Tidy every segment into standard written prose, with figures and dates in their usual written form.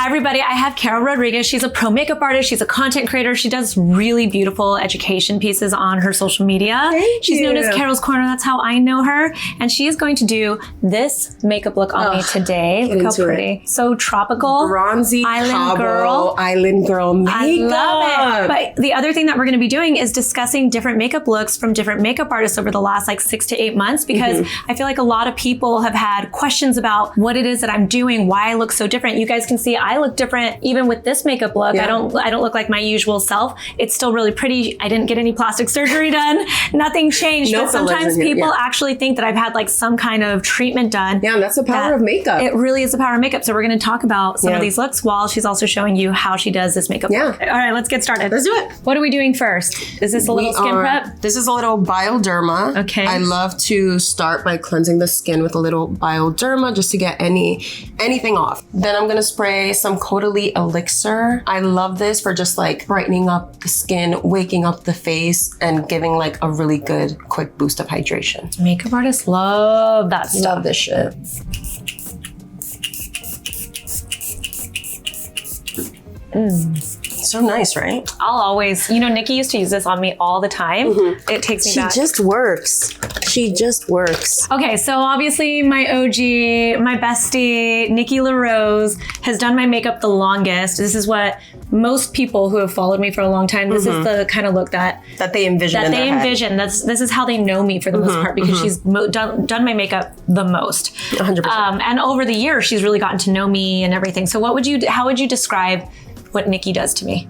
everybody, I have Karol Rodriguez. She's a pro makeup artist. She's a content creator. She does really beautiful education pieces on her social media. She's known as Karol's Corner. That's how I know her. And she is going to do this makeup look on me today. Look how pretty. So tropical. Bronzy island girl. Island girl makeup. I love it. But the other thing that we're going to be doing is discussing different makeup looks from different makeup artists over the last like 6 to 8 months, because I feel like a lot of people have had questions about what it is that I'm doing, why I look so different. You guys can see I look different even with this makeup look. I don't look like my usual self. It's still really pretty. I didn't get any plastic surgery done. Nothing changed. But sometimes people actually think that I've had like some kind of treatment done. Yeah, and that's the power of makeup. It really is the power of makeup. So we're going to talk about some of these looks while she's also showing you how she does this makeup look. All right, let's get started. Let's do it. What are we doing first? Is this a little skin prep? This is a little bioderma. Okay. I love to start by cleansing the skin with a little bioderma just to get anything off. Then I'm going to spray some Caudalie elixir. I love this for just like brightening up the skin, waking up the face, and giving like a really good quick boost of hydration. Makeup artists love that stuff. Love this shit. So nice, right? I'll always, Nikki used to use this on me all the time. It takes me back. She just works. She just works. Okay, so obviously my OG, my bestie, Nikki LaRose, has done my makeup the longest. This is what most people who have followed me for a long time, this is the kind of look that they envision in their head. This is how they know me for the most part, because she's done my makeup the most. 100%. And over the years, she's really gotten to know me and everything. So how would you describe what Nikki does to me?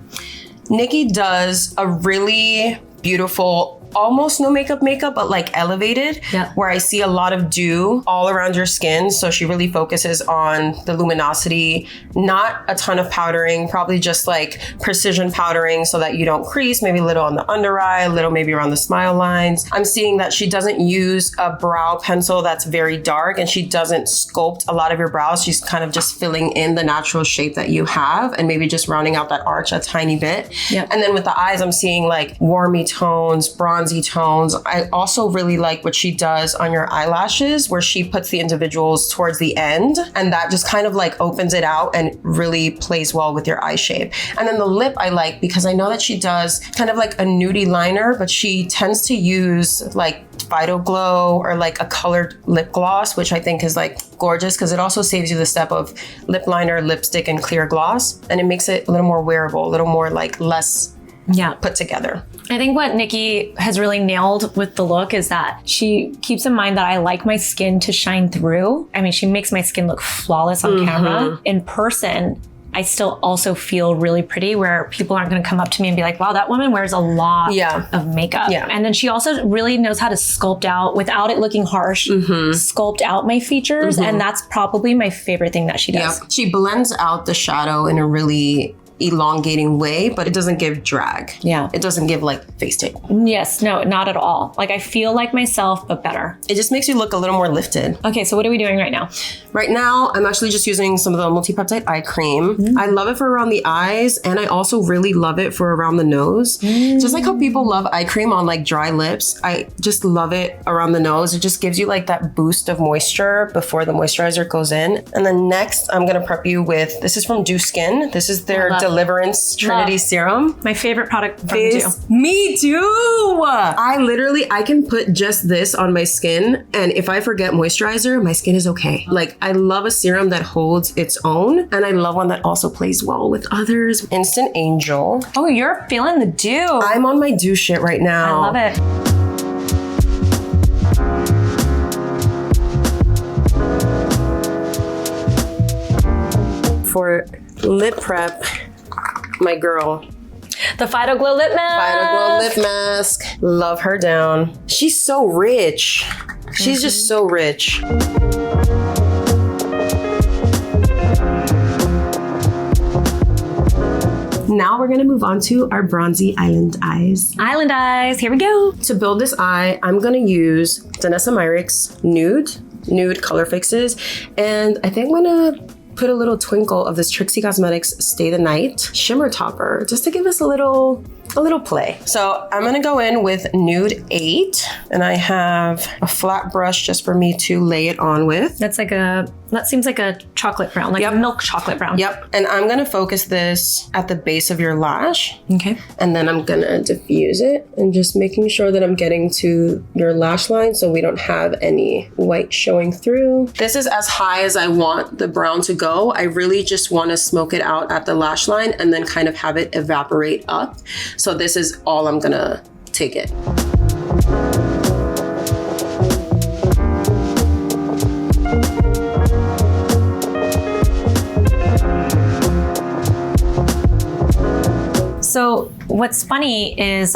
Nikki does a really beautiful, almost no makeup, but like elevated, where I see a lot of dew all around your skin. So she really focuses on the luminosity, not a ton of powdering, probably just like precision powdering so that you don't crease, maybe a little on the under eye, a little maybe around the smile lines. I'm seeing that she doesn't use a brow pencil that's very dark, and she doesn't sculpt a lot of your brows. She's kind of just filling in the natural shape that you have and maybe just rounding out that arch a tiny bit. And then with the eyes, I'm seeing like warmy tones, bronzy tones. I also really like what she does on your eyelashes, where she puts the individuals towards the end, and that just kind of like opens it out and really plays well with your eye shape. And then the lip I like, because I know that she does kind of like a nudie liner, but she tends to use like Phyto Glow or like a colored lip gloss, which I think is like gorgeous, because it also saves you the step of lip liner, lipstick, and clear gloss, and it makes it a little more wearable, a little more like less put together. I think what Nikki has really nailed with the look is that she keeps in mind that I like my skin to shine through. I mean, she makes my skin look flawless on camera. In person, I still also feel really pretty, where people aren't going to come up to me and be like, wow, that woman wears a lot of makeup. And then she also really knows how to sculpt out without it looking harsh, sculpt out my features. And that's probably my favorite thing that she does. She blends out the shadow in a really elongating way, but it doesn't give drag. It doesn't give like face tape. Yes, no, not at all. Like I feel like myself, but better. It just makes you look a little more lifted. Okay, so what are we doing right now? Right now, I'm actually just using some of the multi-peptide eye cream. I love it for around the eyes, and I also really love it for around the nose. Just like how people love eye cream on like dry lips, I just love it around the nose. It just gives you like that boost of moisture before the moisturizer goes in. And then next, I'm gonna prep you with, this is from Dew Skin. This is their Deliverance Trinity Serum. My favorite product from Dew. Me too! I can put just this on my skin, and if I forget moisturizer, my skin is okay. Like, I love a serum that holds its own, and I love one that also plays well with others. Instant Angel. Oh, you're feeling the dew. I'm on my dew shit right now. I love it. For lip prep, my girl, the Phyto Glow Lip Mask. Phyto Glow Lip Mask. Love her down. She's so rich. She's just so rich. Now we're gonna move on to our bronzy island eyes. Island eyes, here we go. To build this eye, I'm gonna use Danessa Myricks Nude Color Fixes, and I think I'm gonna put a little twinkle of this Trixie Cosmetics Stay the Night Shimmer Topper, just to give us a little play. So I'm gonna go in with Nude 8, and I have a flat brush just for me to lay it on with. That's like a That seems like a chocolate brown, like a milk chocolate brown. Yep. And I'm going to focus this at the base of your lash. Okay. And then I'm going to diffuse it and just making sure that I'm getting to your lash line so we don't have any white showing through. This is as high as I want the brown to go. I really just want to smoke it out at the lash line and then kind of have it evaporate up. So this is all I'm going to take it. So what's funny is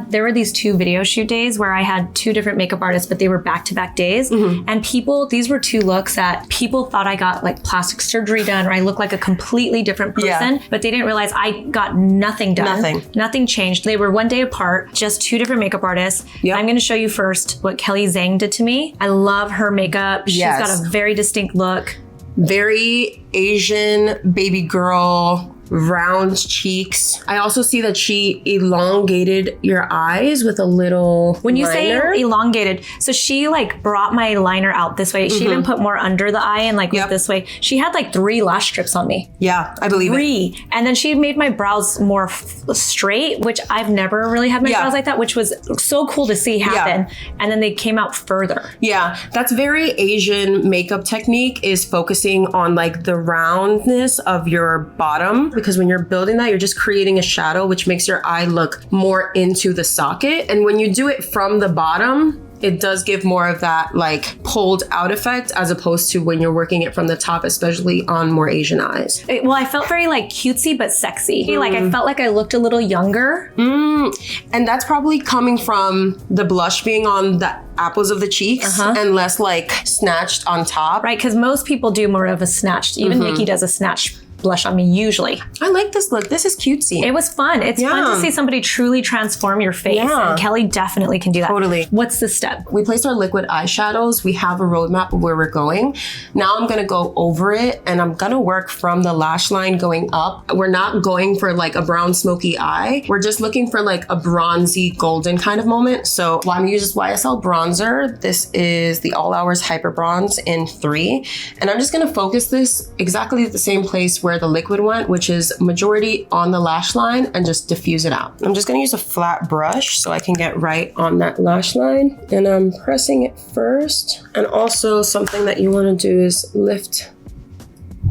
there were these 2 video shoot days where I had 2 different makeup artists, but they were back-to-back days. And these were 2 looks that people thought I got like plastic surgery done or I look like a completely different person, but they didn't realize I got nothing done. Nothing changed. They were 1 day apart, just 2 different makeup artists. I'm going to show you first what Kelly Zhang did to me. I love her makeup. She's got a very distinct look. Very Asian baby girl, round cheeks. I also see that she elongated your eyes with a little When you liner. say elongated, so she like brought my liner out this way. She even put more under the eye and like this way. She had like 3 lash strips on me. Yeah, I believe 3. And then she made my brows more straight, which I've never really had my brows like that, which was so cool to see happen. And then they came out further. Yeah, that's very Asian makeup technique, is focusing on like the roundness of your bottom, because when you're building that, you're just creating a shadow, which makes your eye look more into the socket. And when you do it from the bottom, it does give more of that like pulled out effect as opposed to when you're working it from the top, especially on more Asian eyes. Well, I felt very like cutesy but sexy. Like I felt like I looked a little younger. And that's probably coming from the blush being on the apples of the cheeks and less like snatched on top. Right, because most people do more of a snatched. Even Nikki does a snatched blush on me usually. I like this look. This is cutesy. It was fun. It's fun to see somebody truly transform your face. And Kelly definitely can do that. Totally. What's the step? We placed our liquid eyeshadows. We have a roadmap of where we're going. Now I'm going to go over it and I'm going to work from the lash line going up. We're not going for like a brown smoky eye. We're just looking for like a bronzy golden kind of moment. So I'm going to use this YSL bronzer. This is the All Hours Hyper Bronze in 3. And I'm just going to focus this exactly at the same place where the liquid went, which is majority on the lash line, and just diffuse it out. I'm just going to use a flat brush so I can get right on that lash line. And I'm pressing it first. And also something that you want to do is lift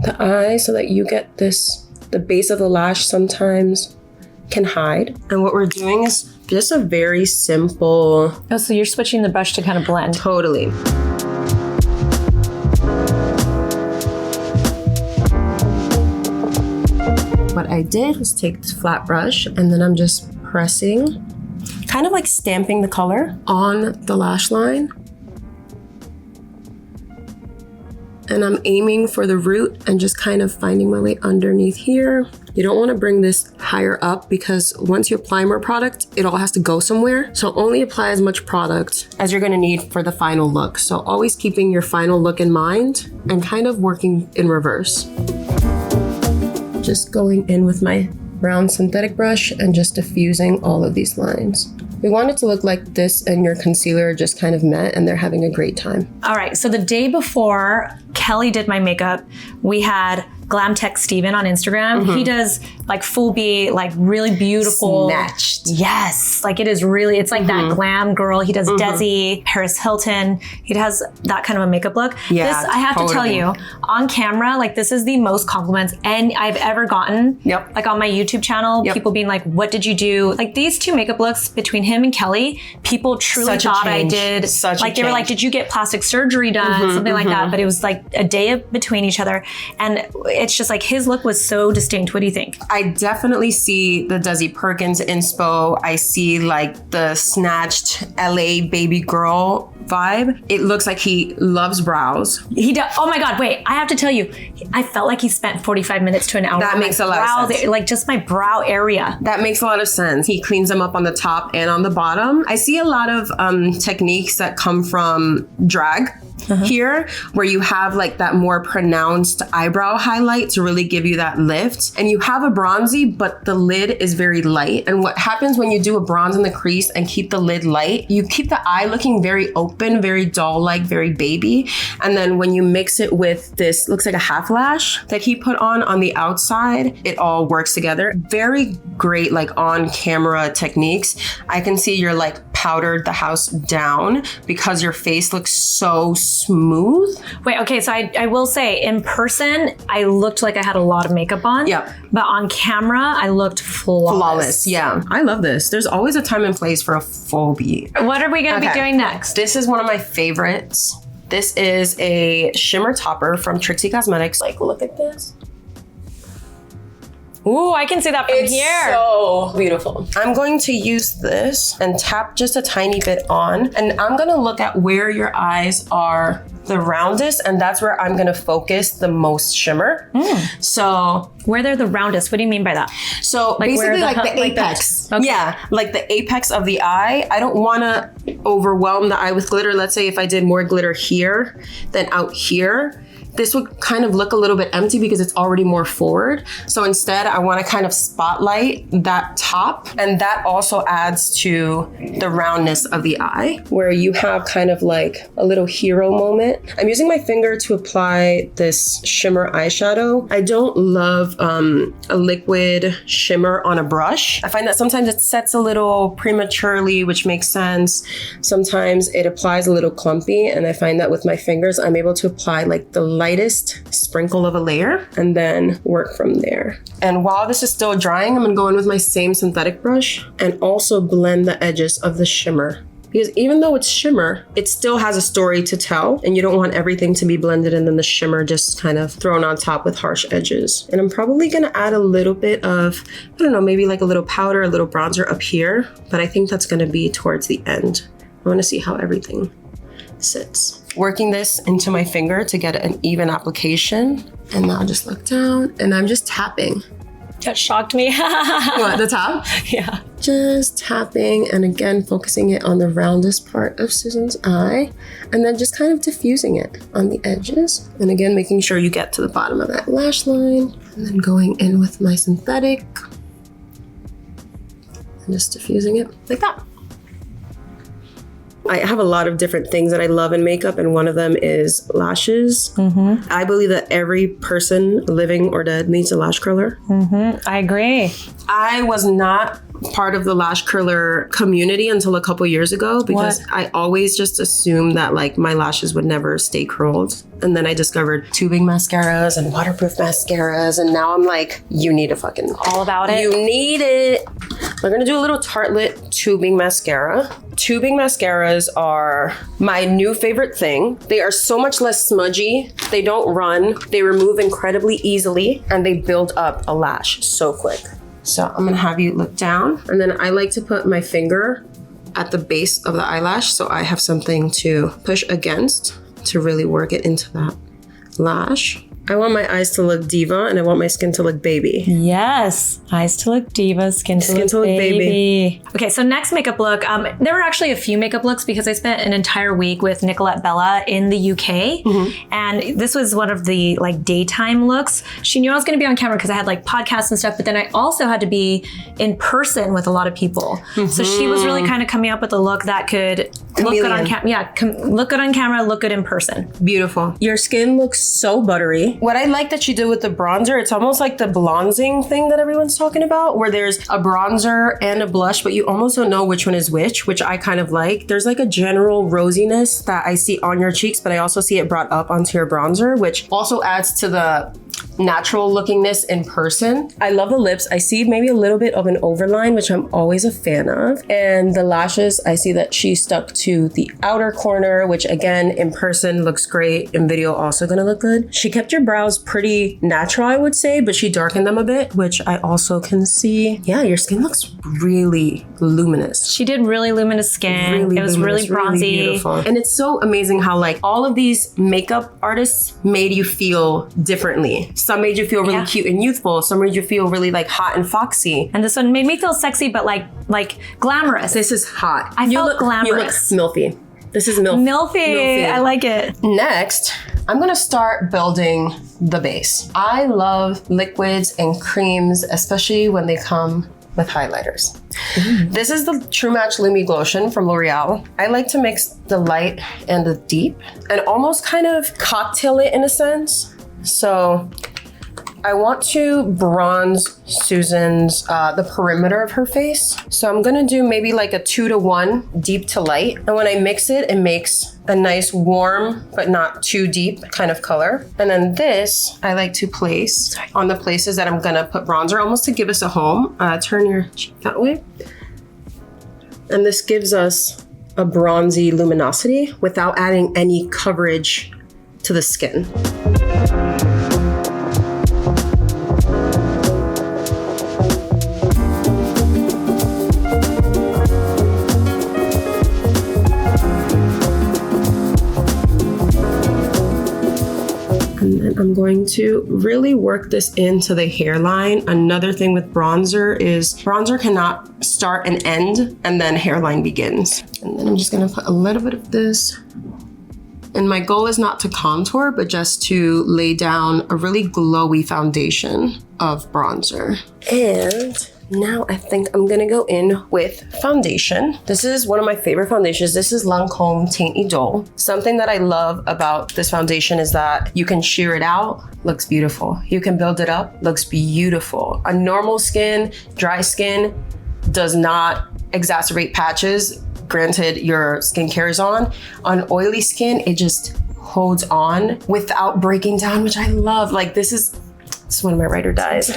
the eye so that you get this, the base of the lash sometimes can hide. And what we're doing is just a very simple... Oh, so you're switching the brush to kind of blend. Totally. What I did was take this flat brush and then I'm just pressing, kind of like stamping the color on the lash line. And I'm aiming for the root and just kind of finding my way underneath here. You don't want to bring this higher up because once you apply more product, it all has to go somewhere. So only apply as much product as you're going to need for the final look. So always keeping your final look in mind and kind of working in reverse. Just going in with my brown synthetic brush and just diffusing all of these lines. We want it to look like this and your concealer just kind of met and they're having a great time. All right, so the day before Kelly did my makeup, we had Glam Tech Steven on Instagram. He does like full beat, like really beautiful. Snatched. Yes, like it is really, it's like that glam girl. He does Desi, Paris Hilton. He has that kind of a makeup look. Yeah, this, I have to tell you, on camera, like this is the most compliments I've ever gotten. Yep. Like on my YouTube channel, people being like, what did you do? Like these 2 makeup looks between him and Kelly, people truly thought I did. Like they were like, did you get plastic surgery done? Something like that. But it was like a day between each other. And it's just like his look was so distinct. What do you think? I definitely see the Desi Perkins inspo. I see like the snatched LA baby girl vibe. It looks like he loves brows. He does. Oh my God, wait, I have to tell you, I felt like he spent 45 minutes to an hour. That makes a lot of sense. Like just my brow area. That makes a lot of sense. He cleans them up on the top and on the bottom. I see a lot of techniques that come from drag. here, where you have like that more pronounced eyebrow highlight to really give you that lift. And you have a bronzy, but the lid is very light. And what happens when you do a bronze in the crease and keep the lid light, you keep the eye looking very open, very doll-like, very baby. And then when you mix it with this, looks like a half lash that he put on the outside, it all works together. Very great, like on camera techniques. I can see you're like powdered the house down because your face looks so smooth. Wait, okay, so I will say in person, I looked like I had a lot of makeup on. Yeah. But on camera, I looked flawless. Yeah. I love this. There's always a time and place for a phobia. What are we gonna be doing next? This is one of my favorites. This is a shimmer topper from Trixie Cosmetics. Like, look at this. Ooh, I can see that from here. So beautiful. I'm going to use this and tap just a tiny bit on, and I'm gonna look at where your eyes are the roundest, and that's where I'm gonna focus the most shimmer. So where they're the roundest, what do you mean by that? So like basically like the apex. Okay. Yeah, like the apex of the eye. I don't wanna overwhelm the eye with glitter. Let's say if I did more glitter here than out here, this would kind of look a little bit empty because it's already more forward. So instead, I want to kind of spotlight that top. And that also adds to the roundness of the eye, where you have kind of like a little hero moment. I'm using my finger to apply this shimmer eyeshadow. I don't love a liquid shimmer on a brush. I find that sometimes it sets a little prematurely, which makes sense. Sometimes it applies a little clumpy. And I find that with my fingers, I'm able to apply like the lightest sprinkle of a layer and then work from there. And while this is still drying, I'm gonna go in with my same synthetic brush and also blend the edges of the shimmer. Because even though it's shimmer, it still has a story to tell, and you don't want everything to be blended and then the shimmer just kind of thrown on top with harsh edges. And I'm probably gonna add a little bit of, I don't know, maybe like a little powder, a little bronzer up here, but I think that's gonna be towards the end. I wanna see how everything sits. Working this into my finger to get an even application. And now just look down and I'm just tapping. That shocked me. What, the top? Yeah. Just tapping and again, focusing it on the roundest part of Susan's eye and then just kind of diffusing it on the edges. And again, making sure you get to the bottom of that lash line and then going in with my synthetic and just diffusing it like that. I have a lot of different things that I love in makeup, and one of them is lashes. I believe that every person, living or dead, needs a lash curler. I agree. I was not part of the lash curler community until a couple years ago because I always just assumed that like my lashes would never stay curled. And then I discovered tubing mascaras and waterproof mascaras, and now I'm like, you need a fucking all about it. You need it. We're gonna do a little Tartelette tubing mascara. Tubing mascaras are my new favorite thing. They are so much less smudgy. They don't run. They remove incredibly easily, and they build up a lash so quick. So I'm gonna have you look down, and then I like to put my finger at the base of the eyelash so I have something to push against to really work it into that lash. I want my eyes to look diva and I want my skin to look baby. Yes. Eyes to look diva, skin to look baby. Okay, so next makeup look. There were actually a few makeup looks because I spent an entire week with Nicolette Bella in the UK. And this was one of the like daytime looks. She knew I was going to be on camera because I had like podcasts and stuff, but then I also had to be in person with a lot of people. So she was really kind of coming up with a look that could look good on camera. Yeah, look good on camera, look good in person. Beautiful. Your skin looks so buttery. What I like that you did with the bronzer, it's almost like the bronzing thing that everyone's talking about, where there's a bronzer and a blush, but you almost don't know which one is which I kind of like. There's like a general rosiness that I see on your cheeks, but I also see it brought up onto your bronzer, which also adds to the natural lookingness in person. I love the lips. I see maybe a little bit of an overline, which I'm always a fan of. And the lashes, I see that she stuck to the outer corner, which again, in person looks great. In video, also gonna look good. She kept your brows pretty natural, I would say, but she darkened them a bit, which I also can see. Yeah, your skin looks really luminous. She did really luminous skin. It was really bronzy. Really beautiful. And it's so amazing how like all of these makeup artists made you feel differently. Some made you feel really cute and youthful. Some made you feel really like hot and foxy. And this one made me feel sexy, but like glamorous. This is hot. I felt glamorous. You look milfy. This is Milfy. I like it. Next, I'm gonna start building the base. I love liquids and creams, especially when they come with highlighters. This is the True Match Lumi Glotion from L'Oreal. I like to mix the light and the deep and almost kind of cocktail it in a sense. So I want to bronze Susan's, the perimeter of her face. So I'm gonna do maybe like a 2-to-1 deep to light. And when I mix it, it makes a nice warm, but not too deep kind of color. And then this, I like to place on the places that I'm gonna put bronzer, almost to give us a home. Turn your cheek that way. And this gives us a bronzy luminosity without adding any coverage to the skin. And then I'm going to really work this into the hairline. Another thing with bronzer is bronzer cannot start and end and then hairline begins. And then I'm just gonna put a little bit of this. And my goal is not to contour, but just to lay down a really glowy foundation of bronzer. And now I think I'm gonna go in with foundation. This is one of my favorite foundations. This is Lancome Teint Idole. Something that I love about this foundation is that you can sheer it out, looks beautiful. You can build it up, looks beautiful. A normal skin, dry skin, does not exacerbate patches. Granted, your skincare is on. On oily skin, it just holds on without breaking down, which I love. Like this is one of my ride or dies.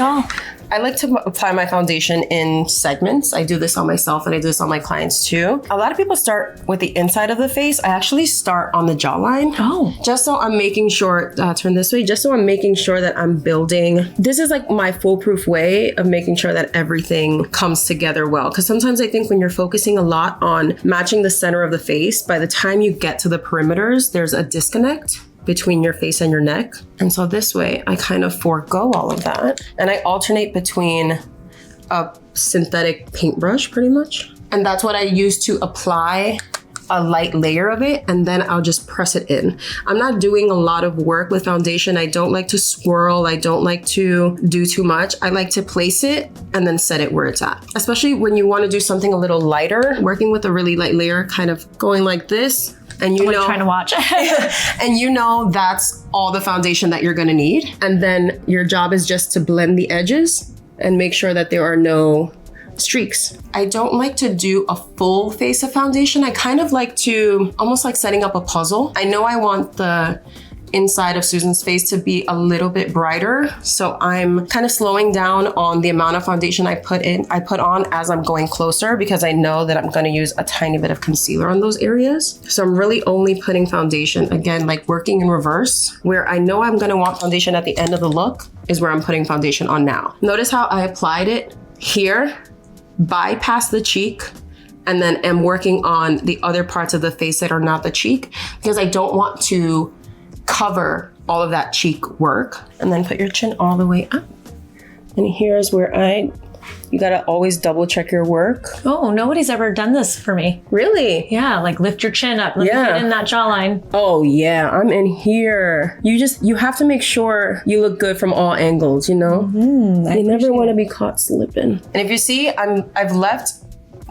I like to apply my foundation in segments. I do this on myself and I do this on my clients too. A lot of people start with the inside of the face. I actually start on the jawline. Oh. Just so I'm making sure, turn this way, just so I'm making sure that I'm building. This is like my foolproof way of making sure that everything comes together well. Because sometimes I think when you're focusing a lot on matching the center of the face, by the time you get to the perimeters, there's a disconnect between your face and your neck. And so this way I kind of forego all of that. And I alternate between a synthetic paintbrush pretty much. And that's what I use to apply a light layer of it, and then I'll just press it in. I'm not doing a lot of work with foundation. I don't like to swirl. I don't like to do too much. I like to place it and then set it where it's at. Especially when you want to do something a little lighter, working with a really light layer, kind of going like this. And you know, trying to watch. And you know that's all the foundation that you're gonna need. And then your job is just to blend the edges and make sure that there are no streaks. I don't like to do a full face of foundation. I kind of like to, almost like setting up a puzzle. I know I want the inside of Susan's face to be a little bit brighter. So I'm kind of slowing down on the amount of foundation I put on as I'm going closer, because I know that I'm going to use a tiny bit of concealer on those areas. So I'm really only putting foundation, again, like working in reverse, where I know I'm going to want foundation at the end of the look is where I'm putting foundation on now. Notice how I applied it here, bypass the cheek, and then am working on the other parts of the face that are not the cheek, because I don't want to cover all of that cheek work. And then put your chin all the way up. And here's where you gotta always double check your work. Oh, nobody's ever done this for me. Really? Yeah, like lift your chin up, get in that jawline. Oh yeah, I'm in here. You have to make sure you look good from all angles, you know? You never wanna be caught slipping. And if you see, I've left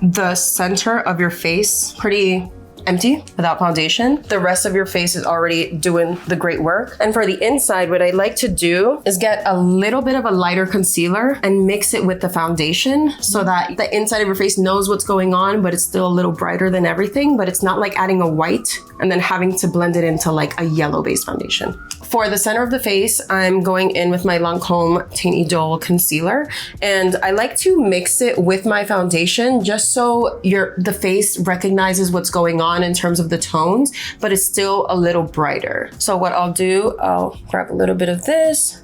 the center of your face pretty empty without foundation. The rest of your face is already doing the great work. And for the inside, what I like to do is get a little bit of a lighter concealer and mix it with the foundation so that the inside of your face knows what's going on, but it's still a little brighter than everything, but it's not like adding a white and then having to blend it into like a yellow based foundation. For the center of the face, I'm going in with my Lancome Teint Idole concealer, and I like to mix it with my foundation just so the face recognizes what's going on in terms of the tones, but it's still a little brighter. So what I'll do, I'll grab a little bit of this,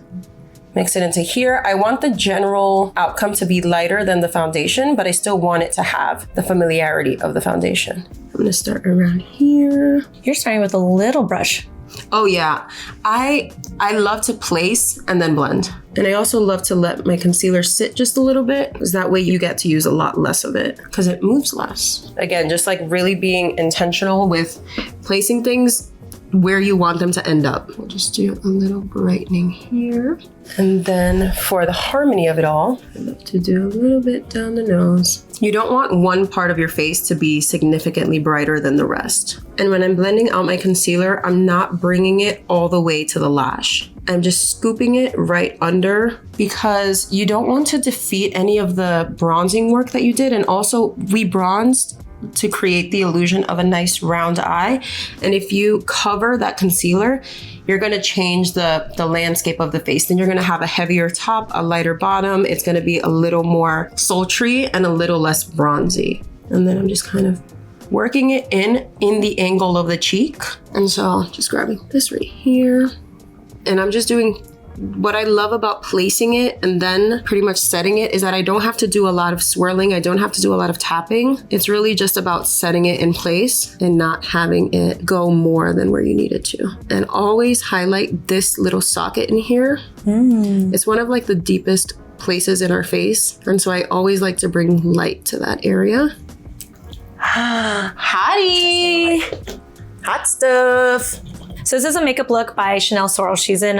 mix it into here. I want the general outcome to be lighter than the foundation, but I still want it to have the familiarity of the foundation. I'm gonna start around here. You're starting with a little brush. Oh yeah, I love to place and then blend. And I also love to let my concealer sit just a little bit, because that way you get to use a lot less of it because it moves less. Again, just like really being intentional with placing things where you want them to end up. We'll just do a little brightening here. And then for the harmony of it all, I love to do a little bit down the nose. You don't want one part of your face to be significantly brighter than the rest. And when I'm blending out my concealer, I'm not bringing it all the way to the lash. I'm just scooping it right under, because you don't want to defeat any of the bronzing work that you did. And also, we bronzed to create the illusion of a nice round eye. And if you cover that concealer, you're gonna change the landscape of the face. Then you're gonna have a heavier top, a lighter bottom. It's gonna be a little more sultry and a little less bronzy. And then I'm just kind of working it in the angle of the cheek. And so just grabbing this right here. And I'm just doing, what I love about placing it and then pretty much setting it is that I don't have to do a lot of swirling. I don't have to do a lot of tapping. It's really just about setting it in place and not having it go more than where you need it to. And always highlight this little socket in here. It's one of like the deepest places in our face. And so I always like to bring light to that area. Hottie! Hot stuff. So this is a makeup look by Shanell Sorrells. She's in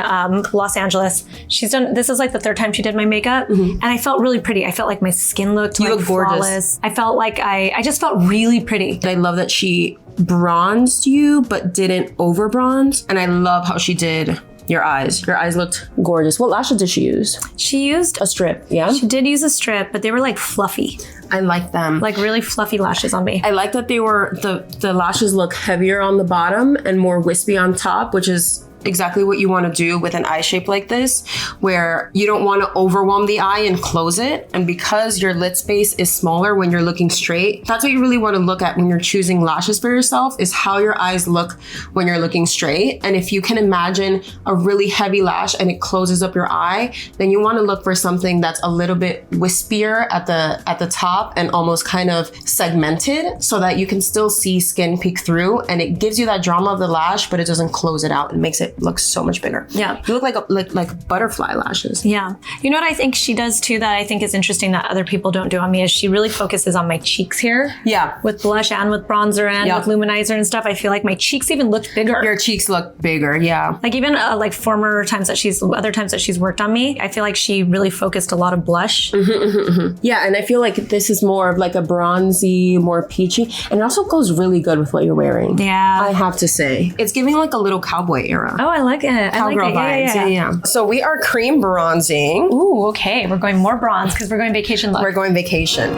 Los Angeles. This is like the third time she did my makeup. And I felt really pretty. I felt like my skin looked like look gorgeous. Flawless. I felt like I just felt really pretty. I love that she bronzed you, but didn't over bronze. And I love how she did your eyes. Your eyes looked gorgeous. What lashes did she use? She used A strip, yeah? She did use a strip, but they were like fluffy. I like them. Like really fluffy lashes on me. I like that they were, the lashes look heavier on the bottom and more wispy on top, which is exactly what you want to do with an eye shape like this, where you don't want to overwhelm the eye and close it. And because your lid space is smaller when you're looking straight, that's what you really want to look at when you're choosing lashes for yourself, is how your eyes look when you're looking straight. And if you can imagine a really heavy lash and it closes up your eye, then you want to look for something that's a little bit wispier at the top and almost kind of segmented, so that you can still see skin peek through, and it gives you that drama of the lash, but it doesn't close it out. It makes it look so much bigger. Yeah. You look like butterfly lashes. Yeah. You know what I think she does too that I think is interesting that other people don't do on me is she really focuses on my cheeks here. Yeah. With blush and with bronzer and with luminizer and stuff. I feel like my cheeks even looked bigger. Your cheeks look bigger, yeah. Like even like other times that she's worked on me, I feel like she really focused a lot of blush. Yeah, and I feel like this is more of like a bronzy, more peachy. And it also goes really good with what you're wearing. Yeah. I have to say. It's giving like a little cowboy era. Oh, I like it. Cowgirl vibes. Yeah. So we are cream bronzing. Ooh, okay. We're going more bronze because we're going vacation look. We're going vacation.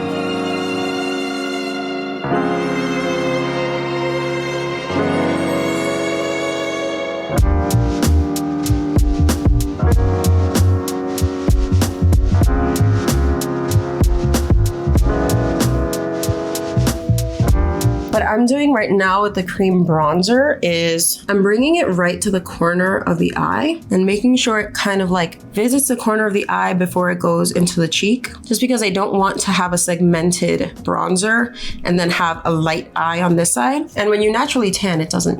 What I'm doing right now with the cream bronzer is I'm bringing it right to the corner of the eye and making sure it kind of like visits the corner of the eye before it goes into the cheek, just because I don't want to have a segmented bronzer and then have a light eye on this side. And when you naturally tan, it doesn't,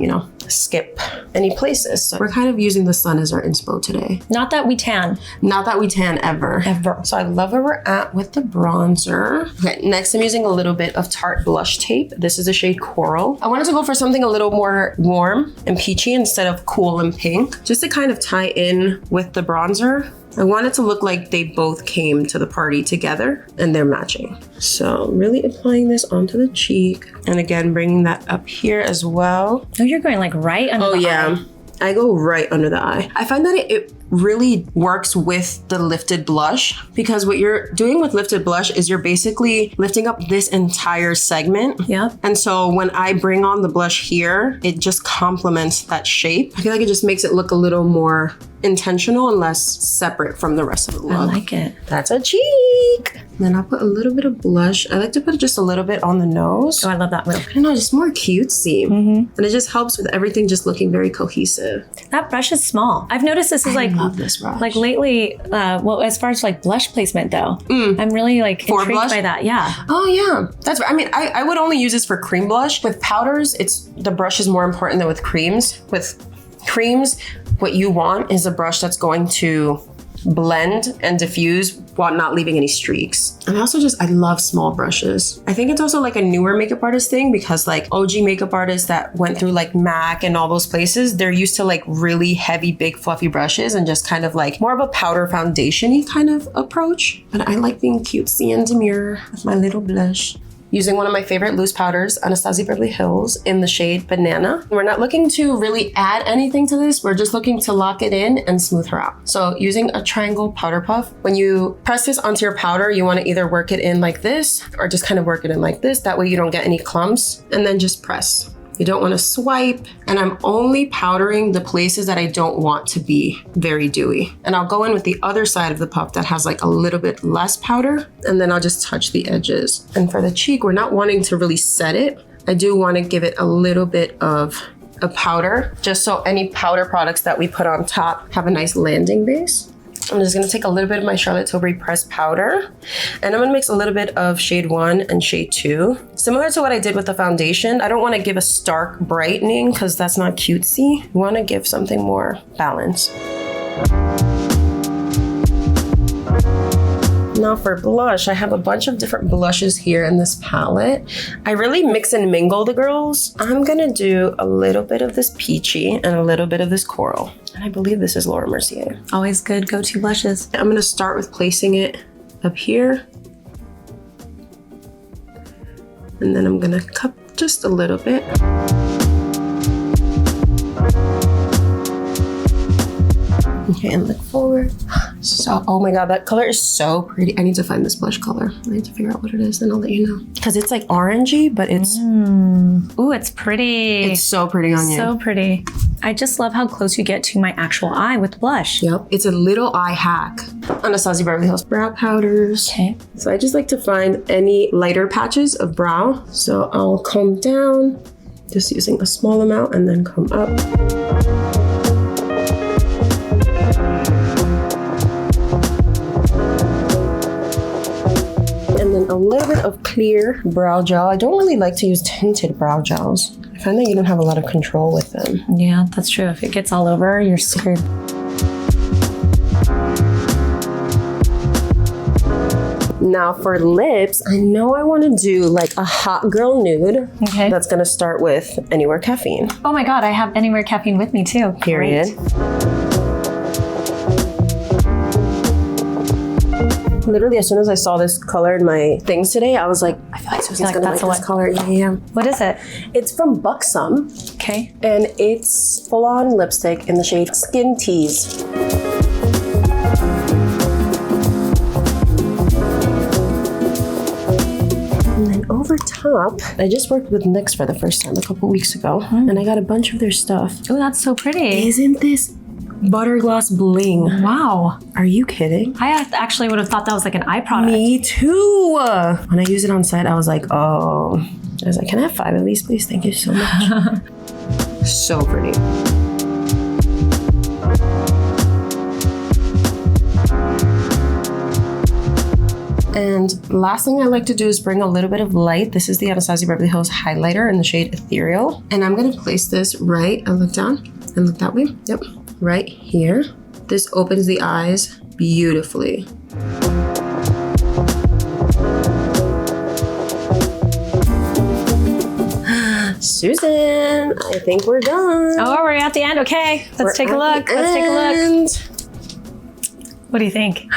skip any places. So we're kind of using the sun as our inspo today. Not that we tan. Not that we tan ever. Ever. So I love where we're at with the bronzer. Okay, next I'm using a little bit of Tarte blush tape. This is the shade Coral. I wanted to go for something a little more warm and peachy instead of cool and pink, just to kind of tie in with the bronzer. I want it to look like they both came to the party together and they're matching. So really applying this onto the cheek. And again, bringing that up here as well. Oh, you're going like right under the eye. I go right under the eye. I find that it really works with the lifted blush, because what you're doing with lifted blush is you're basically lifting up this entire segment. Yeah. And so when I bring on the blush here, it just complements that shape. I feel like it just makes it look a little more intentional and less separate from the rest of the look. I like it. That's a cheek. Then I'll put a little bit of blush. I like to put just a little bit on the nose. Oh, I love that move. I don't know, just more cutesy. And it just helps with everything just looking very cohesive. That brush is small. I've noticed this is I love this brush. Like lately, well, as far as like blush placement though, I'm really like intrigued by that. Yeah. Oh yeah, that's right. I mean, I would only use this for cream blush. With powders, the brush is more important than with creams. With Creams, what you want is a brush that's going to blend and diffuse while not leaving any streaks. And I love small brushes. I think it's also like a newer makeup artist thing because like OG makeup artists that went through like MAC and all those places, they're used to like really heavy, big, fluffy brushes and just kind of like more of a powder foundation-y kind of approach. But I like being cutesy and demure with my little blush. Using one of my favorite loose powders, Anastasia Beverly Hills, in the shade Banana. We're not looking to really add anything to this. We're just looking to lock it in and smooth her out. So using a triangle powder puff, when you press this onto your powder, you want to either work it in like this or just kind of work it in like this. That way you don't get any clumps, and then just press. You don't want to swipe, and I'm only powdering the places that I don't want to be very dewy. And I'll go in with the other side of the puff that has like a little bit less powder, and then I'll just touch the edges. And for the cheek, we're not wanting to really set it. I do want to give it a little bit of a powder, just so any powder products that we put on top have a nice landing base. I'm just gonna take a little bit of my Charlotte Tilbury pressed powder, and I'm gonna mix a little bit of shade 1 and shade 2. Similar to what I did with the foundation, I don't wanna give a stark brightening because that's not cutesy. You wanna give something more balanced. Now for blush, I have a bunch of different blushes here in this palette. I really mix and mingle the girls. I'm gonna do a little bit of this peachy and a little bit of this coral. And I believe this is Laura Mercier. Always good go-to blushes. I'm gonna start with placing it up here. And then I'm gonna cup just a little bit. Okay, and look forward. So, oh my God, that color is so pretty. I need to find this blush color. I need to figure out what it is and I'll let you know. Because it's like orangey, but it's... Ooh, it's pretty. It's so pretty on you. So pretty. I just love how close you get to my actual eye with blush. Yep, it's a little eye hack. Anastasia Beverly Hills brow powders. Okay. So I just like to find any lighter patches of brow. So I'll comb down, just using a small amount, and then comb up. A little bit of clear brow gel. I don't really like to use tinted brow gels. I find that you don't have a lot of control with them. Yeah, that's true. If it gets all over, you're screwed. Now for lips, I know I want to do like a hot girl nude. Okay. That's going to start with Anywhere Caffeine. Oh my God, I have Anywhere Caffeine with me too. Period. Great. Literally, as soon as I saw this color in my things today, I was like, I feel like Susan's gonna like this color. Yeah. What is it? It's from Buxom. Okay. And it's full-on lipstick in the shade Skin Tease. And then over top, I just worked with NYX for the first time a couple weeks ago, and I got a bunch of their stuff. Oh, that's so pretty. Isn't this butter gloss bling? Wow. Are you kidding? I actually would have thought that was like an eye product. Me too. When I used it on set, I was like, oh. I was like, can I have 5 of these, please? Thank you so much. So pretty. And last thing I like to do is bring a little bit of light. This is the Anastasia Beverly Hills highlighter in the shade Ethereal. And I'm gonna place this right, and look down and look that way. Yep. Right here. This opens the eyes beautifully. Susan, I think we're done. Oh, we're at the end. Okay, let's take a look. Let's take a look. What do you think?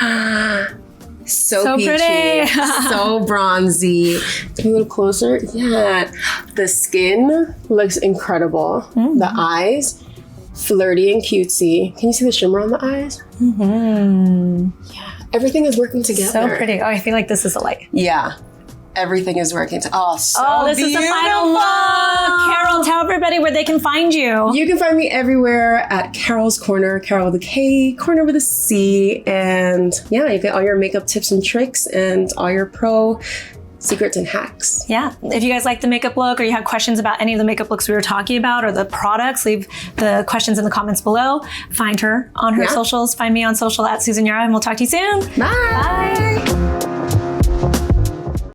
So peachy, pretty. so bronzy. A little closer. Yeah, the skin looks incredible. The eyes, flirty and cutesy. Can you see the shimmer on the eyes? Yeah, everything is working together. So pretty. Oh, I feel like this is a light. Yeah. Everything is working. This beautiful. Is the final look. Karol, tell everybody where they can find you. You can find me everywhere at Karol's Corner, Karol with a K, Corner with a C. And yeah, you get all your makeup tips and tricks and all your pro secrets and hacks. Yeah. If you guys like the makeup look or you have questions about any of the makeup looks we were talking about or the products, leave the questions in the comments below. Find her on her socials. Find me on social at Susan Yara, and we'll talk to you soon. Bye. Bye.